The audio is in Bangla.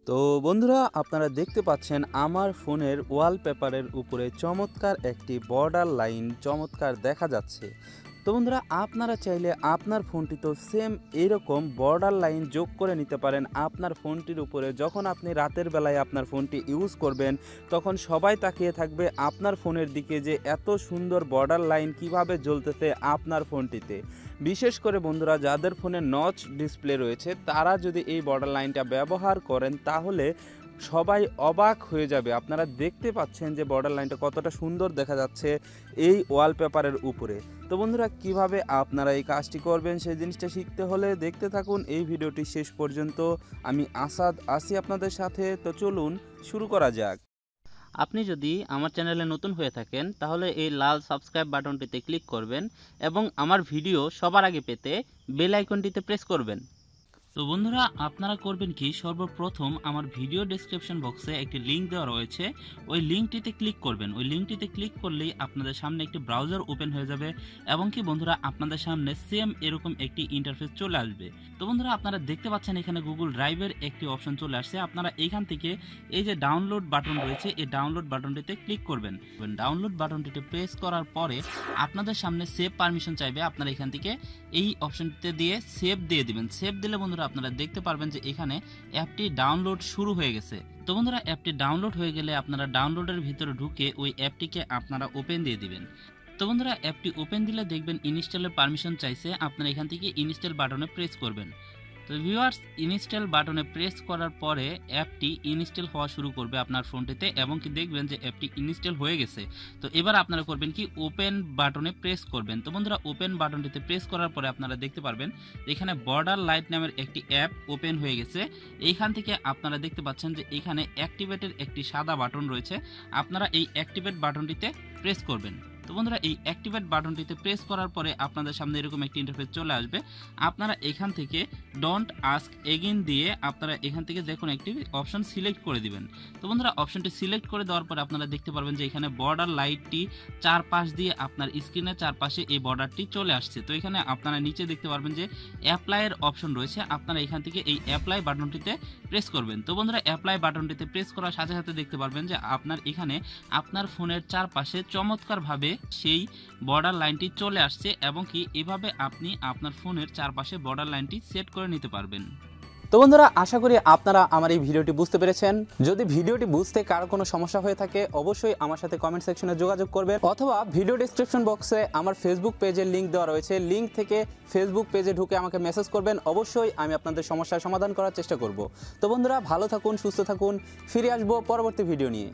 তো বন্ধুরা, আপনারা দেখতে পাচ্ছেন আমার ফোনের ওয়ালপেপারের উপরে চমৎকার একটি বর্ডার লাইন চমৎকার দেখা যাচ্ছে। তো বন্ধুরা, আপনারা চাইলে আপনার ফোনটিতেও সেম এরকম বর্ডার লাইন যোগ করে নিতে পারেন আপনার ফোনটির উপরে। যখন আপনি রাতের বেলায় আপনার ফোনটি ইউজ করবেন, তখন সবাই তাকিয়ে থাকবে আপনার ফোনের দিকে যে এত সুন্দর বর্ডার লাইন কিভাবে জ্বলতেছে আপনার ফোনটিতে। বিশেষ করে বন্ধুরা, যাদের ফোনে নচ ডিসপ্লে রয়েছে তারা যদি এই বর্ডার লাইনটা ব্যবহার করেন তাহলে সবাই অবাক হয়ে যাবে। আপনারা দেখতে পাচ্ছেন যে বর্ডার লাইনটা কতটা সুন্দর দেখা যাচ্ছে এই ওয়ালপেপারের উপরে। তো বন্ধুরা, কিভাবে আপনারা এই কাজটি করবেন সেই জিনিসটা শিখতে হলে দেখতে থাকুন এই ভিডিওটি শেষ পর্যন্ত। আমি আসাদ আছি আপনাদের সাথে। তো চলুন শুরু করা যাক। আপনি যদি আমার চ্যানেলে নতুন হয়ে থাকেন তাহলে এই লাল সাবস্ক্রাইব বাটনটিতে ক্লিক করবেন এবং আমার ভিডিও সবার আগে পেতে বেল আইকনটিতে প্রেস করবেন। তো বন্ধুরা, আপনারা করবেন কি, সর্বপ্রথম আমার ভিডিও ডেসক্রিপশন বক্সে একটি লিঙ্ক দেওয়া রয়েছে, ওই লিঙ্কটিতে ক্লিক করবেন। ওই লিঙ্কটিতে ক্লিক করলেই আপনাদের সামনে একটি ব্রাউজার ওপেন হয়ে যাবে এবং কি বন্ধুরা, আপনাদের সামনে সেম এরকম একটি ইন্টারফেস চলে আসবে। তো বন্ধুরা, আপনারা দেখতে পাচ্ছেন এখানে গুগল ড্রাইভের একটি অপশন চলে আসছে। আপনারা এইখান থেকে এই যে ডাউনলোড বাটন রয়েছে, এই ডাউনলোড বাটনটিতে ক্লিক করবেন। ডাউনলোড বাটনটিতে প্রেস করার পরে আপনাদের সামনে সেভ পারমিশন চাইবে। আপনারা এখান থেকে এই অপশনটিতে দিয়ে সেভ দিয়ে দিবেন। সেভ দিলে বন্ধুরা আপনারা দেখতে পারবেন যে এখানে অ্যাপটি ডাউনলোড শুরু হয়ে গেছে। তো বন্ধুরা, অ্যাপটি ডাউনলোড হয়ে গেলে আপনারা ডাউনলোডের ভিতরে ঢুকে ওই অ্যাপটিকে আপনারা ওপেন দিয়ে দিবেন। তো বন্ধুরা, অ্যাপটি ওপেন দিলে দেখবেন ইনস্টলের পারমিশন চাইছে। আপনারা এখান থেকে ইনস্টল বাটনে প্রেস করবেন। তো ভিউয়ার্স, ইনস্টল বাটনে প্রেস করার পরে অ্যাপটি ইনস্টল হওয়া শুরু করবে আপনার ফোনটিতে এবং কি দেখবেন যে অ্যাপটি ইনস্টল হয়ে গেছে। তো এবার আপনারা করবেন কি, ওপেন বাটনে প্রেস করবেন। তো বন্ধুরা, ওপেন বাটনটিতে প্রেস করার পরে আপনারা দেখতে পারবেন এখানে বর্ডার লাইট নামের একটি অ্যাপ ওপেন হয়ে গেছে। এইখান থেকে আপনারা দেখতে পাচ্ছেন যে এখানে অ্যাক্টিভেটের একটি সাদা বাটন রয়েছে। আপনারা এই অ্যাক্টিভেট বাটনটিতে প্রেস করবেন। তো বন্ধুরা, এই অ্যাক্টিভেট বাটনটিতে প্রেস করার পরে আপনাদের সামনে এরকম একটি ইন্টারফেস চলে আসবে। আপনারা এখান থেকে ডোন্ট আস্ক এগেইন দিয়ে আপনারা এখান থেকে দেখুন একটি অপশন সিলেক্ট করে দিবেন। তো বন্ধুরা, অপশনটি সিলেক্ট করে দেওয়ার পরে আপনারা দেখতে পারবেন যে এখানে বর্ডার লাইটটি চারপাশ দিয়ে আপনার স্ক্রিনের চারপাশে এই বর্ডারটি চলে আসছে। তো এখানে আপনারা নিচে দেখতে পারবেন যে অ্যাপ্লাইয়ের অপশন রয়েছে। আপনারা এখান থেকে এই অ্যাপ্লাই বাটনটিতে প্রেস করবেন। তো বন্ধুরা, অ্যাপ্লাই বাটনটিতে প্রেস করার সাথে সাথে দেখতে পারবেন যে আপনার এখানে আপনার ফোনের চারপাশে চমৎকারভাবে সেই বর্ডার লাইনটি চলে আসছে এবং কি এভাবে আপনি আপনার ফোনের চারপাশে বর্ডার লাইনটি সেট করে নিতে পারবেন। তো বন্ধুরা, আশা করি আপনারা আমার এই ভিডিওটি বুঝতে পেরেছেন। যদি ভিডিওটি বুঝতে কারো কোনো সমস্যা হয়ে থাকে অবশ্যই আমার সাথে কমেন্ট সেকশনে যোগাযোগ করবেন, অথবা ভিডিও ডেসক্রিপশন বক্সে আমার ফেসবুক পেজের লিঙ্ক দেওয়া রয়েছে, লিঙ্ক থেকে ফেসবুক পেজে ঢুকে আমাকে মেসেজ করবেন। অবশ্যই আমি আপনাদের সমস্যার সমাধান করার চেষ্টা করব। তো বন্ধুরা, ভালো থাকুন, সুস্থ থাকুন। ফিরে আসবো পরবর্তী ভিডিও নিয়ে।